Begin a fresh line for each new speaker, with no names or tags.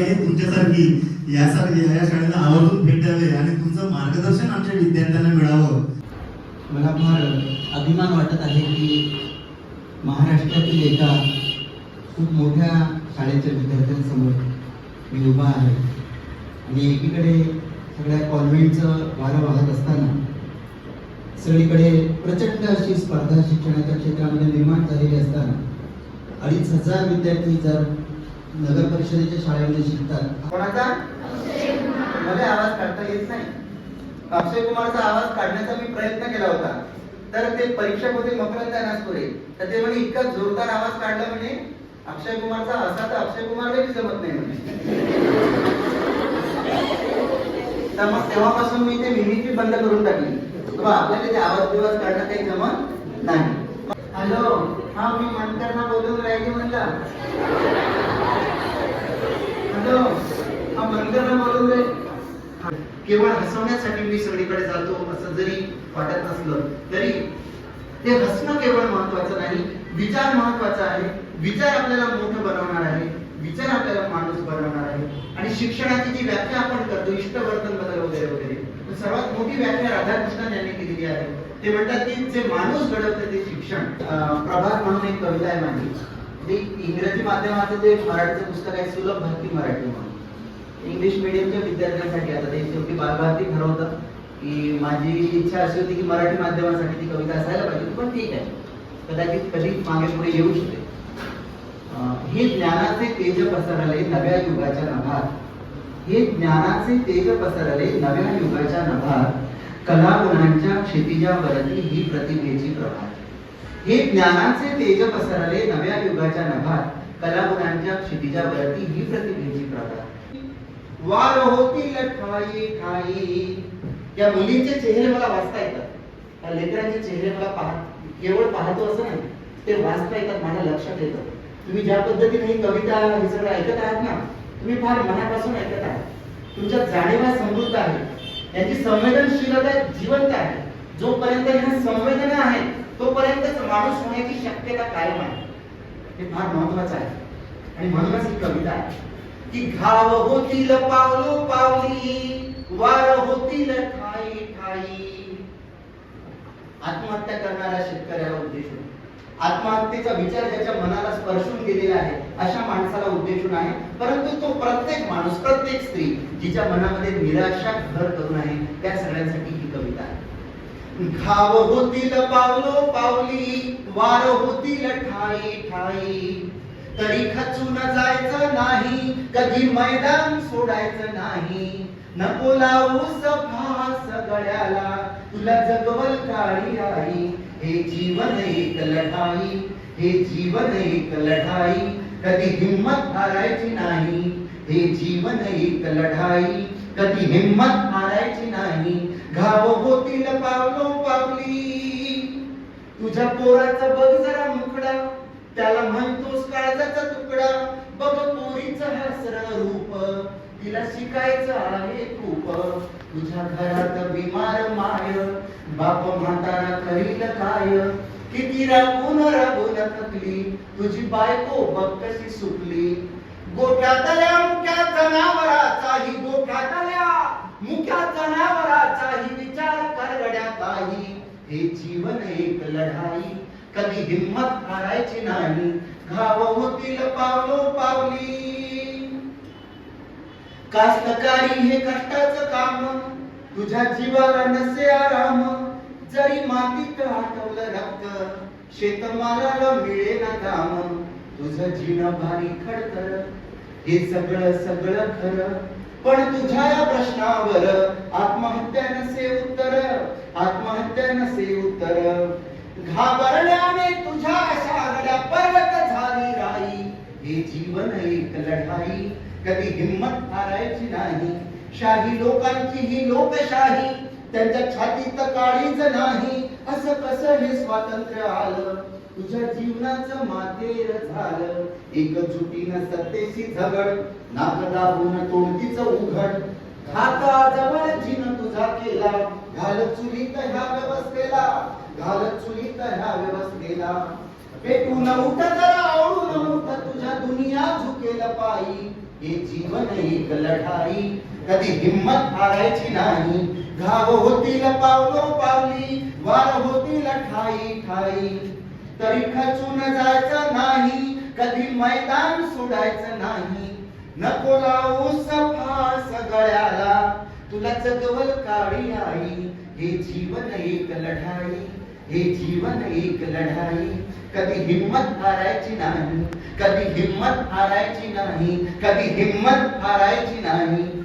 शाळाही तुमच्यासारखी यासारखी या शाळेला आवर्जून भेटावे आणि तुमचं मार्गदर्शन आमच्या विद्यार्थ्यांना मिळावं.
मला फार अभिमान वाटत आहे की महाराष्ट्रातील एका खूप मोठ्या शाळेच्या विद्यार्थ्यांसमोर मी उभा आहे आणि एकीकडे सगळ्या कॉन्व्हेंटचं वारं वाहत असताना सगळीकडे प्रचंड अशी स्पर्धा शिक्षणाच्या क्षेत्रामध्ये निर्माण झालेली असताना 2,500 विद्यार्थी जर नगर परिषदेच्या शाळेमध्ये शिकतात. कोणाचा मला आवाज काढता येत नाही. अक्षय कुमारचा आवाज काढण्याचा मी प्रयत्न केला होता, तर ते परीक्षक होते मकरंद नासपुरे, तर ते म्हणे इतका जोरदार आवाज काढला म्हणे अक्षय कुमारचा असा तर अक्षय कुमारला बी जमत नाही म्हणे. तर मग तेव्हापासून मी ते मिमिक्री बंद करून टाकली. आपल्याला ते आवाज बिवाज काढणं काही जमत नाही. हॅलो, हा मी मंतरना बोलून राहिली म्हणलं. हॅलो, हा मंतरना बोलून राहिली. केवळ हसवण्यासाठी मी सगळीकडे जातो असं जरी वाटत नसलं तरी ते हसणं केवळ महत्वाचं नाही, विचार महत्वाचा आहे. विचार आपल्याला मोठं बनवणार आहे, विचार आपल्याला माणूस बनवणार आहे. आणि शिक्षणाची जी व्याख्या आपण करतो, इष्टवर्तन बदल वगैरे वगैरे, सर्वात मोठी व्याख्या राधाकृष्णन यांनी केलेली आहे. ते म्हणतात की जे माणूस घडवतं ते शिक्षण. प्रभात म्हणून एक कविता आहे माझी, ती इंग्रजी माध्यमाचं जे मराठीचं पुस्तक आहे सुलभ भारती मराठी म्हणून, इंग्लिश मीडियमच्या विद्यार्थ्यांसाठी. आता ते शेवटी बालभारती ठरवतं की माझी इच्छा अशी होती की मराठी माध्यमासाठी ती कविता असायला पाहिजे, पण ठीक आहे, कदाचित कधी मागे पुढे येऊ शकते. हे ज्ञानाचे तेज पसरले नव्या युगाच्या नभात, हे ज्ञानाचे तेज पसरले नव्या युगाच्या नभात, कलागुणांच्या क्षितिजावरती ही प्रतिभेची प्रभात. हे ज्ञानाचे तेज पसरले नव्या युगाच्या नभात, कलागुणांच्या क्षितिजावरती ही प्रतिभेची प्रभात. वार होतील ठाई ठाई. या मुलींचे चेहरे मला वाचता येतात, त्या लेकरांचे चेहरे मला केवळ पाहतो असं नाही, ते वाचता येतात, माझ्या लक्षात येतं. तुम्ही ज्या पद्धतीने ही कविता हे सगळं ऐकत आहात ना, तुम्ही फार मनापासून ऐकत आहात. तुमच्या जाणीवा समृद्ध आहे, यांची संवेदनशीलता जिवंत आहे. जोपर्यंत ह्या संवेदना आहेत तोपर्यंतच माणूस होण्याची शक्यता कायम आहे. हे फार महत्वाचं आहे. आणि म्हणूनच ही कविता आहे की घाव होतील पावलो पावली, वार होतील ठाई ठाई. आत्महत्या करणाऱ्या शेतकऱ्याला उद्देशून, आत्महत्येचा विचार ज्याच्या मनाला स्पर्शून गेलेला आहे अशा माणसाला उद्देशून आहे. परंतु तो प्रत्येक माणूस, प्रत्येक स्त्री जिच्या मनामध्ये निराशा घर करून आहे, त्या सगळ्यांसाठी ही कविता आहे. घाव होतील पावलो पावली, वार होतील ठाई ठाई, तरी खचून जायचं नाही, कधी मैदान सोडायचं नाही. नको लावूस फास गळ्याला, तुला जगवल काळी आई. हे जीवन एक लढाई, हे जीवन एक लढाई, कधी हिम्मत हारायची नाही. हे जीवन एक लढाई, कधी हिम्मत हारायची नाही. घाव होतील पावलो पावली, तुझ्या पोराचं बघ जरा मुखडा, त्याला म्हणतोस काळजाचा तुकडा. बघ पोरीचं हसरं रूप, तिला शिकायचं आहे खूप. तुझ्या घरात बिमार माय, बाप म्हातारा करील काय. किती राबून राबून थकली, तुझी बायको बघ कशी सुटली. गोठ्यातल्या मुख्या जनावराचाही, गोठ्यातल्या मुख्या जनावराचाही विचार करगड्या काही. हे जीवन एक लढाई, कधी हिम्मत हारायची नाही. घाव होतील पावलो पावली. कास्तकारी हे कष्टाचं काम, तुझ्या जीवाला नसे आराम. जरी मातीत आटवलं रक्त, शेतमालाला मिळेना दाम. तुझं जीवन भारी खडतर, हे सगळं सगळं खरं, पण तुझ्या या प्रश्नावर आत्महत्या नसे उत्तर, आत्महत्या नसे उत्तर. घाबरल्याने तुझ्या शागड्या पर्वत झाली राई. हे जीवन एक लढाई, कधी हिम्मत हारायची नाही. शाही लोकांची ही लोकशाही, त्यांच्या छातीत काळीज नाही. असं कसं हे स्वातंत्र्य आलं, तुझ्या जीवनाचं मातेर झालं. एकजुटीनं सत्तेची झगड, नाक दाबून तोडतीच उघड. हाता जवळ जीन तुझा केला, घाल चुलीत ह्या व्यवस्थेला, घाल चुलीत ह्या व्यवस्थेला. पेटून उठ जरा आवडून उठ, तुझ्या दुनिया झुकेल पायी. हे जीवन एक लढाई, कधी हिम्मत हारायची नाही. घाव होतील पावलो पावली, वार होतील ठाई ठाई, तरी खचून जायचं नाही, कधी मैदान सोडायचं नाही. नको लावूस फास गळ्याला, तुला जगवल काळी आई. हे जीवन एक लढाई, हे जीवन एक लढाई, कधी हिम्मत हारायची नाही, कधी हिम्मत हारायची नाही, कधी हिम्मत हारायची नाही.